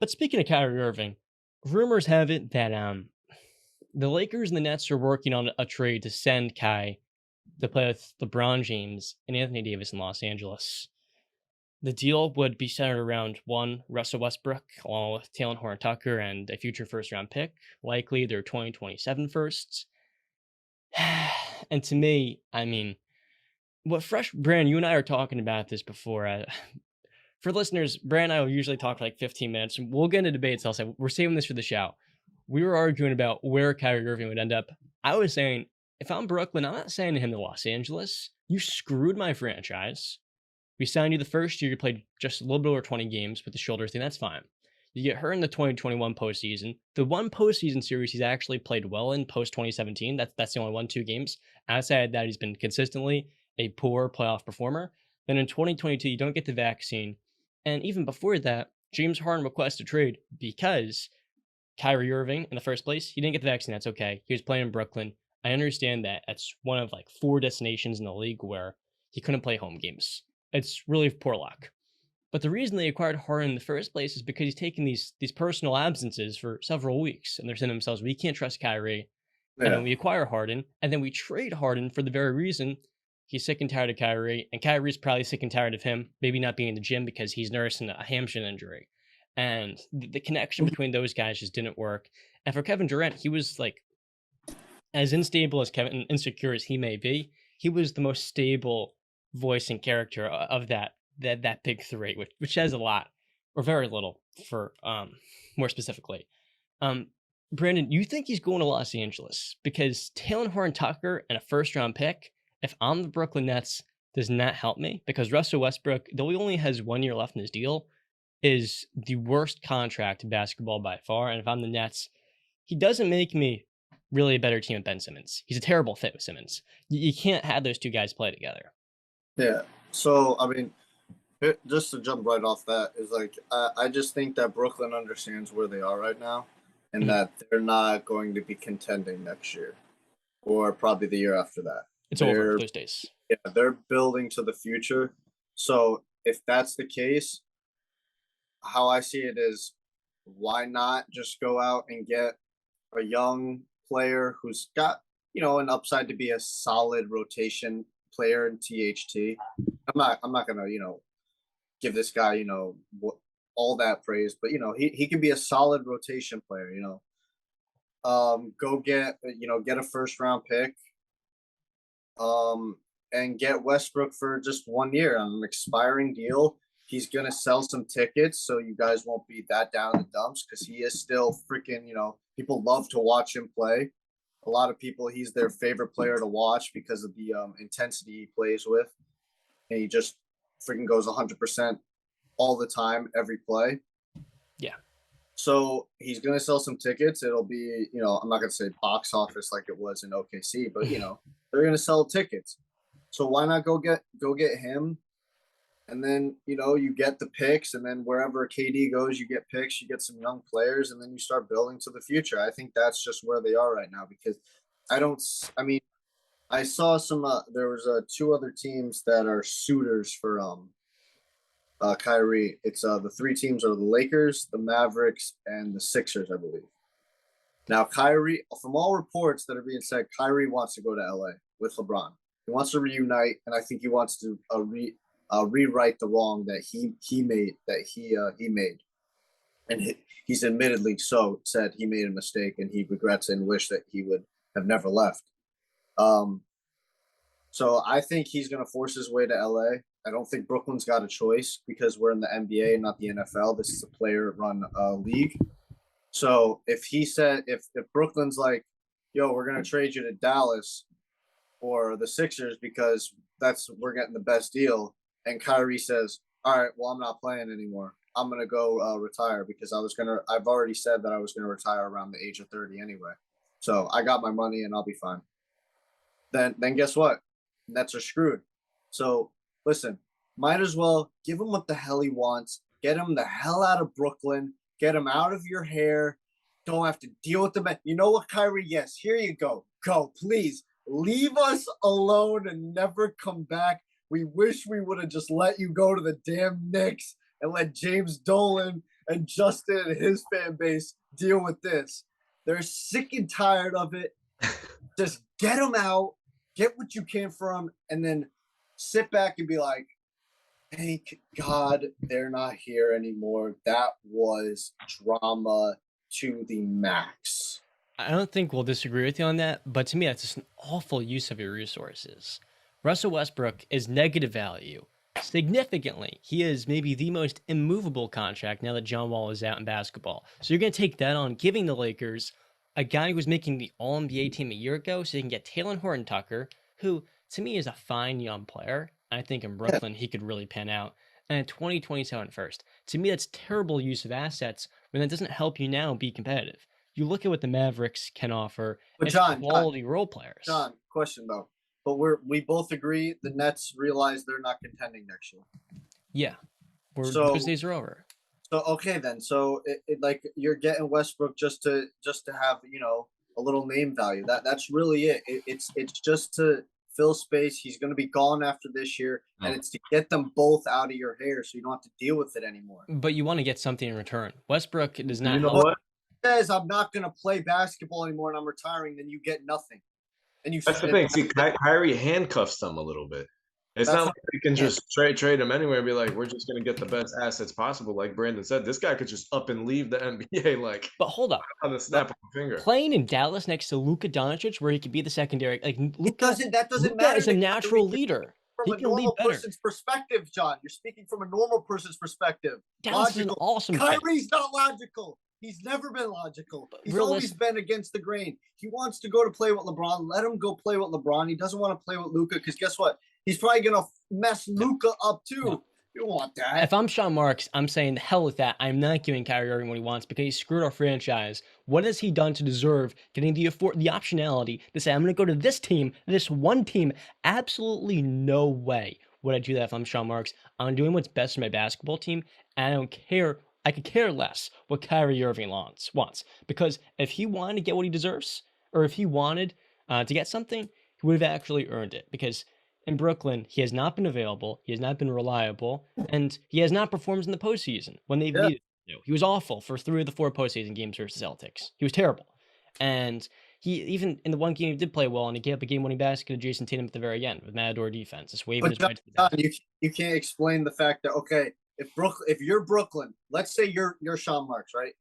But speaking of Kyrie Irving, rumors have it that the Lakers and the Nets are working on a trade to send Kai to play with LeBron James and Anthony Davis in Los Angeles. The deal would be centered around one, Russell Westbrook, along with Taylor Horn Tucker and a future first round pick, likely their 2027 firsts. And to me, I mean, what fresh Brand, you and I are talking about this before. For listeners, Brand and I will usually talk for like 15 minutes. We'll get into debates. I'll say we're saving this for the show. We were arguing about where Kyrie Irving would end up. I was saying, if I'm Brooklyn, I'm not saying to him to Los Angeles. You screwed my franchise. We signed you the first year. You played just a little bit over 20 games with the shoulder thing. That's fine. You get hurt in the 2021 postseason. The one postseason series he's actually played well in post 2017. That's the only 1-2 games. Outside of that, he's been consistently a poor playoff performer. Then in 2022, you don't get the vaccine. And even before that, James Harden requested a trade because Kyrie Irving, in the first place, he didn't get the vaccine. That's okay. He was playing in Brooklyn. I understand that it's one of like 4 destinations in the league where he couldn't play home games. It's really poor luck. But the reason they acquired Harden in the first place is because he's taking these personal absences for several weeks, and they're saying to themselves, "We can't trust Kyrie." And Yeah. then we acquire Harden, and then we trade Harden for the very reason he's sick and tired of Kyrie, and Kyrie's probably sick and tired of him, maybe not being in the gym because he's nursing a hamstring injury. And the connection between those guys just didn't work. And for Kevin Durant, he was like as unstable as Kevin, insecure as he may be, he was the most stable voice and character of that big three, which says a lot or very little for more specifically. Um, Brandon, you think he's going to Los Angeles because Taylor Horn Tucker and a first round pick, if I'm the Brooklyn Nets, does not help me because Russell Westbrook, though he only has 1 year left in his deal, is the worst contract in basketball by far. And if I'm the Nets, he doesn't make me really a better team than Ben Simmons. He's a terrible fit with Simmons. You can't have those two guys play together. Yeah. So, I mean, just to jump right off that is like, I just think that Brooklyn understands where they are right now and Mhm. that they're not going to be contending next year or probably the year after that. It's over They're, those days. yeah, they're building to the future. So, if that's the case, how I see it is why not just go out and get a young player who's got, an upside to be a solid rotation player in THT. I'm not gonna, give this guy, all that praise, but he can be a solid rotation player, go get, get a first round pick, um, and get Westbrook for just 1 year on an expiring deal. He's gonna sell some tickets, so you guys won't be that down in the dumps because he is still freaking. People love to watch him play. A lot of people, he's their favorite player to watch because of the intensity he plays with, and he just freaking goes 100% all the time, every play. Yeah. So he's gonna sell some tickets. It'll be, I'm not gonna say box office like it was in OKC, but they're gonna sell tickets. So why not go get him, and then you get the picks, and then wherever KD goes, you get picks, you get some young players, and then you start building to the future. I think that's just where they are right now because I don't. I mean, I saw some. There was 2 other teams that are suitors for Kyrie. It's the 3 teams are the Lakers, the Mavericks, and the Sixers, I believe. Now, Kyrie, from all reports that are being said, Kyrie wants to go to LA with LeBron. He wants to reunite, and I think he wants to rewrite the wrong that he made. And he's admittedly said he made a mistake, and he regrets and wish that he would have never left. Um, so I think he's going to force his way to LA. I don't think Brooklyn's got a choice because we're in the NBA, not the NFL. This is a player-run league. So if Brooklyn's like, yo, we're gonna trade you to Dallas or the Sixers because we're getting the best deal, and Kyrie says, all right, well, I'm not playing anymore. I'm gonna go retire because I've already said that I was gonna retire around the age of 30 anyway. So I got my money and I'll be fine. Then guess what? Nets are screwed. So listen, might as well give him what the hell he wants. Get him the hell out of Brooklyn. Get him out of your hair. Don't have to deal with them. You know what, Kyrie? Yes, here you go. Go, please. Leave us alone and never come back. We wish we would have just let you go to the damn Knicks and let James Dolan and Justin and his fan base deal with this. They're sick and tired of it. Just get them out, get what you can for them, and then sit back and be like, thank God they're not here anymore. That was drama to the max. I don't think we'll disagree with you on that, but to me, that's just an awful use of your resources. Russell Westbrook is negative value significantly. He is maybe the most immovable contract now that John Wall is out in basketball. So you're going to take that on, giving the Lakers a guy who was making the All NBA team a year ago, so you can get Taylor Horton Tucker, who to me is a fine young player. I think in Brooklyn he could really pan out. And a 2027 first. To me, that's terrible use of assets when that doesn't help you now be competitive. You look at what the Mavericks can offer. But It's John, quality role players. John, question though. But we both agree the Nets realize they're not contending next year. Yeah, So those days are over. So okay then. So like you're getting Westbrook just to have a little name value. That's really it. It's just to fill space. He's going to be gone after this year, and it's to get them both out of your hair so you don't have to deal with it anymore. But you want to get something in return. Westbrook does not. You know help. what? Says I'm not going to play basketball anymore and I'm retiring, then you get nothing. And you. That's the thing. See, Kyrie handcuffs them a little bit. It's not like they can just trade him anywhere and be like, we're just going to get the best assets possible. Like Brandon said, this guy could just up and leave the NBA like. But hold up, on the snap of a finger. Playing in Dallas next to Luka Doncic, where he could be the secondary, like Luka that doesn't matter. Is a natural leader. From a normal person's perspective, John. You're speaking from a normal person's perspective. Dallas is an awesome. Kyrie's not logical. He's never been logical. He's always been against the grain. He wants to go to play with LeBron. Let him go play with LeBron. He doesn't want to play with Luka because guess what? He's probably going to mess Luka up too. No. You don't want that. If I'm Sean Marks, I'm saying the hell with that. I'm not giving Kyrie Irving what he wants because he screwed our franchise. What has he done to deserve getting the optionality to say, I'm going to go to this team, this one team? Absolutely no way would I do that if I'm Sean Marks. I'm doing what's best for my basketball team, and I don't care. I could care less what Kyrie Irving wants. Because if he wanted to get what he deserves, or if he wanted to get something, he would have actually earned it. Because in Brooklyn, he has not been available, he has not been reliable, and he has not performed in the postseason when they've needed to. He was awful for 3 of the 4 postseason games versus the Celtics. He was terrible. And he, even in the one game he did play well, and he gave up a game-winning basket to Jason Tatum at the very end with Matador defense. Just waving his right to the basket. You can't explain the fact that, okay, if you're Brooklyn, let's say you're Sean Marks, right?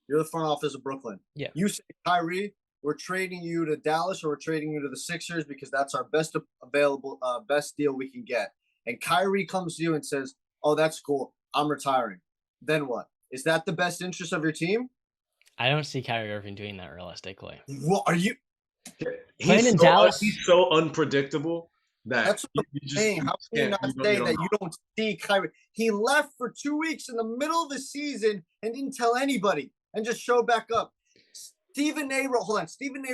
You're the front office of Brooklyn. Yeah. You say, Kyrie, we're trading you to Dallas or we're trading you to the Sixers because that's our best available, best deal we can get. And Kyrie comes to you and says, oh, that's cool. I'm retiring. Then what? Is that the best interest of your team? I don't see Kyrie Irving doing that realistically. What are you? Playing in Dallas? He's so unpredictable. That's what I'm saying. How can you not say that you don't see Kyrie? He left for 2 weeks in the middle of the season and didn't tell anybody and just showed back up. Stephen A.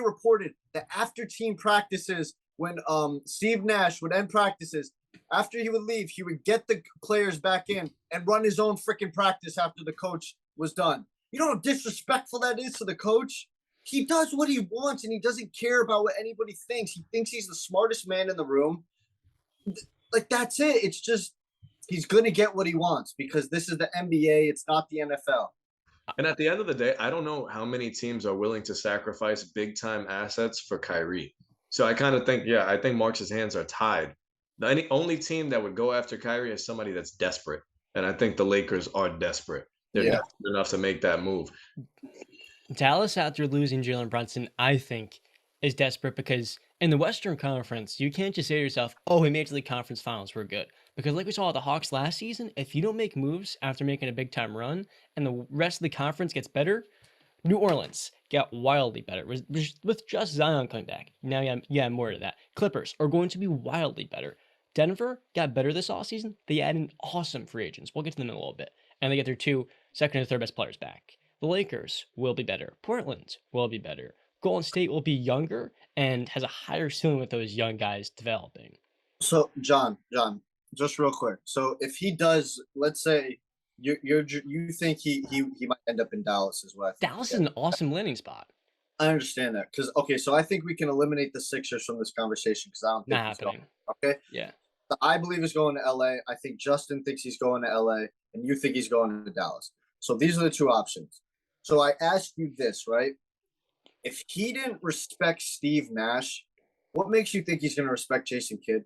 reported that after team practices, when Steve Nash would end practices, after he would leave, he would get the players back in and run his own freaking practice after the coach was done. You know how disrespectful that is to the coach? He does what he wants, and he doesn't care about what anybody thinks. He thinks he's the smartest man in the room. Like, that's it. It's just he's going to get what he wants because this is the NBA. It's not the NFL. And at the end of the day, I don't know how many teams are willing to sacrifice big-time assets for Kyrie. So I kind of think, I think Marks' hands are tied. The only team that would go after Kyrie is somebody that's desperate. And I think the Lakers are desperate. They're desperate enough to make that move. Dallas, after losing Jalen Brunson, I think, is desperate because in the Western Conference, you can't just say to yourself, oh, we made it to the conference finals, we're good. Because like we saw at the Hawks last season, if you don't make moves after making a big-time run and the rest of the conference gets better, New Orleans got wildly better with just Zion coming back. Now, more to that. Clippers are going to be wildly better. Denver got better this offseason. They added awesome free agents. We'll get to them in a little bit. And they get their 2 second and third best players back. The Lakers will be better. Portland will be better. Golden State will be younger and has a higher ceiling with those young guys developing. So, John, just real quick. So, if he does, let's say you think he might end up in Dallas as well. Dallas is an awesome landing spot. I understand that because so I think we can eliminate the Sixers from this conversation because I don't think not happening. Okay. Yeah. I believe he's going to LA. I think Justin thinks he's going to LA, and you think he's going to Dallas. So these are the two options. So I ask you this, right? If he didn't respect Steve Nash, what makes you think he's gonna respect Jason Kidd?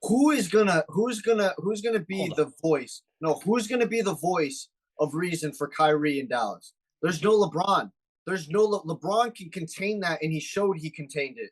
Who's gonna be Hold on. the voice? No, who's gonna be the voice of reason for Kyrie in Dallas? There's no LeBron. There's no LeBron can contain that, and he showed he contained it.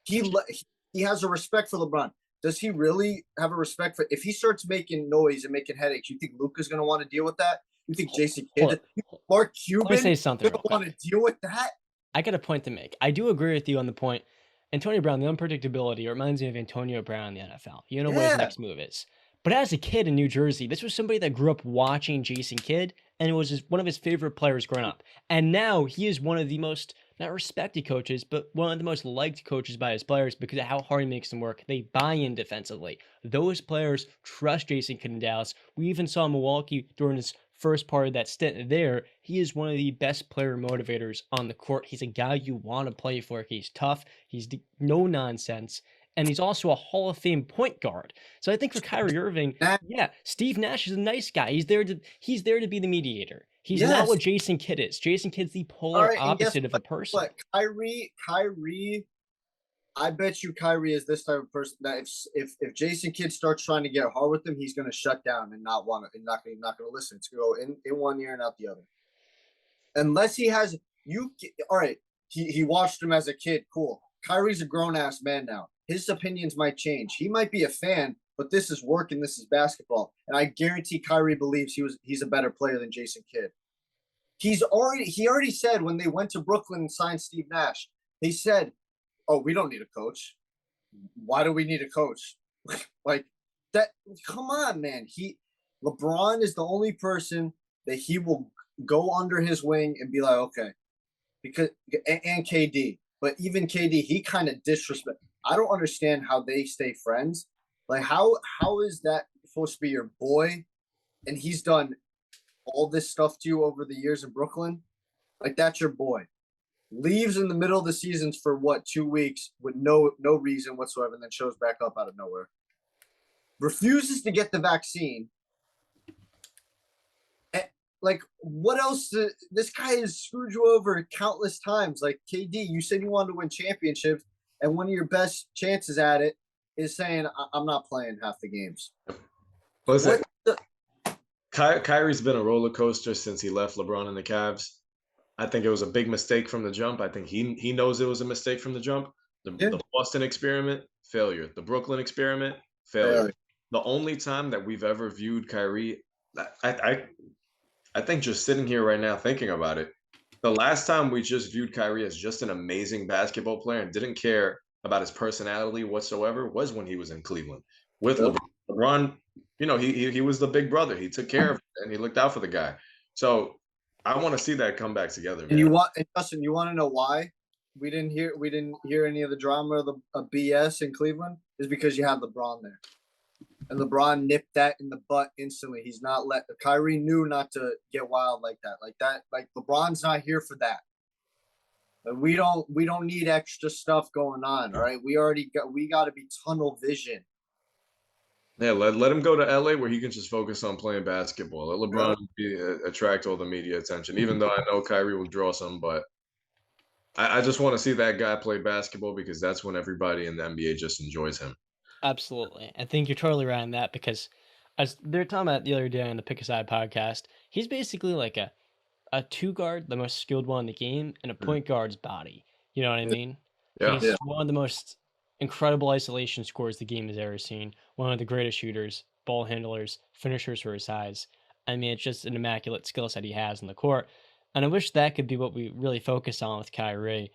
He has a respect for LeBron. Does he really have a respect for? If he starts making noise and making headaches, you think Luka's gonna want to deal with that? You think Jason Kidd, Mark Let me say Cuban, something gonna real want quick. to deal with that? I got a point to make. I do agree with you on the point. Antonio Brown, the unpredictability reminds me of Antonio Brown in the NFL. You don't know what his Yeah, next move is. But as a kid in New Jersey, this was somebody that grew up watching Jason Kidd and was one of his favorite players growing up. And now he is one of the most, not respected coaches, but one of the most liked coaches by his players because of how hard he makes them work. They buy in defensively. Those players trust Jason Kidd in Dallas. We even saw Milwaukee during his first part of that stint there. He is one of the best player motivators on the court. He's a guy you want to play for. He's tough. He's no nonsense. And he's also a Hall of Fame point guard. So I think for Kyrie Irving, yeah, Steve Nash is a nice guy. He's there to be the mediator. He's not yes. what Jason Kidd is. Jason Kidd's the All polar right, and guess opposite of a person. what? Kyrie. I bet you Kyrie is this type of person that if Jason Kidd starts trying to get hard with him, he's going to shut down and not want to, and not going to listen. It's going to go in one ear and out the other. Unless he has you. All right, he watched him as a kid. Cool. Kyrie's a grown ass man now. His opinions might change. He might be a fan, but this is work and this is basketball. And I guarantee Kyrie believes he's a better player than Jason Kidd. He already said when they went to Brooklyn and signed Steve Nash, they said, "Oh, we don't need a coach. Why do we need a coach?" Like that. Come on, man. LeBron is the only person that he will go under his wing and be like, okay, because and KD, but even KD, he kind of disrespect. I don't understand how they stay friends. Like how is that supposed to be your boy, and he's done all this stuff to you over the years in Brooklyn? Like that's your boy. Leaves in the middle of the seasons for what, 2 weeks with no reason whatsoever, and then shows back up out of nowhere. Refuses to get the vaccine. Like, what else? This guy has screwed you over countless times. Like, KD, you said you wanted to win championships, and one of your best chances at it is saying, I'm not playing half the games. Listen, Kyrie's been a roller coaster since he left LeBron and the Cavs. I think it was a big mistake from the jump. I think he knows it was a mistake from the jump. The Boston experiment, failure. The Brooklyn experiment, failure. The only time that we've ever viewed Kyrie, I think just sitting here right now thinking about it, the last time we just viewed Kyrie as just an amazing basketball player and didn't care about his personality whatsoever was when he was in Cleveland with LeBron. LeBron, he was the big brother. He took care of it and he looked out for the guy. So I want to see that come back together, man. And Justin, you want to know why we didn't hear any of the drama of BS in Cleveland? Is because you had LeBron there. And LeBron nipped that in the butt instantly. He's not Kyrie knew not to get wild like that. Like LeBron's not here for that. We don't need extra stuff going on, all right? We got to be tunnel vision. Yeah, let him go to LA where he can just focus on playing basketball. Let LeBron attract all the media attention, even though I know Kyrie will draw some, but I just want to see that guy play basketball because that's when everybody in the NBA just enjoys him. Absolutely. I think you're totally right on that because as they're talking about the other day on the Pick a Side podcast, he's basically like a two guard, the most skilled one in the game, and a point guard's body. You know what I mean? Yeah. He's one of the most incredible isolation scorers the game has ever seen. One of the greatest shooters, ball handlers, finishers for his size. I mean, it's just an immaculate skill set he has in the court. And I wish that could be what we really focus on with Kyrie.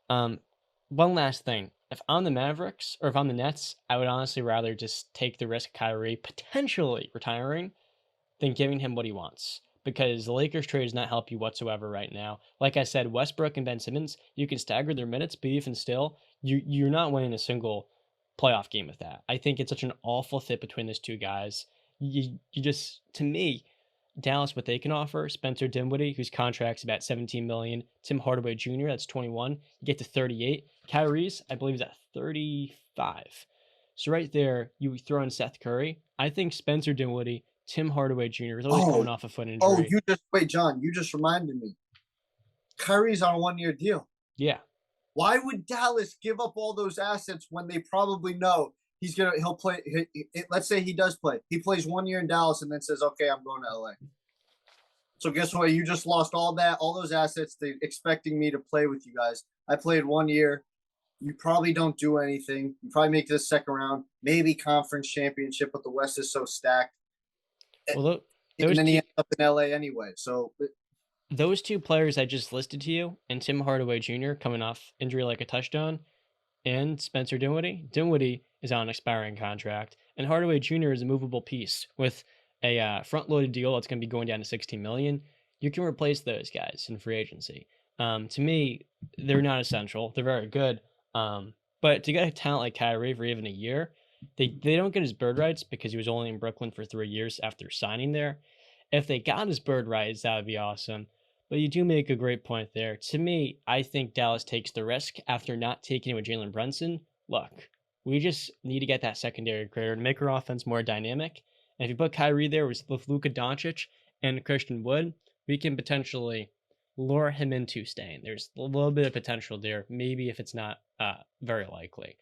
One last thing. If I'm the Mavericks or if I'm the Nets, I would honestly rather just take the risk of Kyrie potentially retiring than giving him what he wants. Because the Lakers trade does not help you whatsoever right now. Like I said, Westbrook and Ben Simmons, you can stagger their minutes, but even still, you're not winning a single playoff game with that. I think it's such an awful fit between those two guys. You just, to me, Dallas, what they can offer, Spencer Dinwiddie, whose contract's about $17 million, Tim Hardaway Jr., that's 21, you get to 38. Kyrie's, I believe, is at 35. So right there, you throw in Seth Curry. I think Spencer Dinwiddie, Tim Hardaway Jr. is always coming Oh, off a foot oh, injury. John, you just reminded me. Kyrie's on a 1-year deal. Yeah. Why would Dallas give up all those assets when they probably know he'll play? Let's say he does play. He plays 1 year in Dallas and then says, "Okay, I'm going to LA." So guess what? You just lost all those assets, expecting me to play with you guys. I played 1 year. You probably don't do anything. You probably make this second round, maybe conference championship, but the West is so stacked. Well, And then he ends up in LA anyway. So those two players I just listed to you, and Tim Hardaway Jr. coming off injury like a touchdown, and Spencer Dinwiddie. Dinwiddie is on an expiring contract, and Hardaway Jr. is a movable piece with a front-loaded deal that's going to be going down to $16 million. You can replace those guys in free agency. To me, they're not essential. They're very good, but to get a talent like Kyrie for even a year, they don't get his bird rights because he was only in Brooklyn for 3 years after signing there. If they got his bird rights, that would be awesome. But you do make a great point there. To me, I think Dallas takes the risk after not taking it with Jalen Brunson. Look, we just need to get that secondary creator to make our offense more dynamic. And if you put Kyrie there with Luka Doncic and Christian Wood, we can potentially lure him into staying. There's a little bit of potential there, maybe if it's not very likely.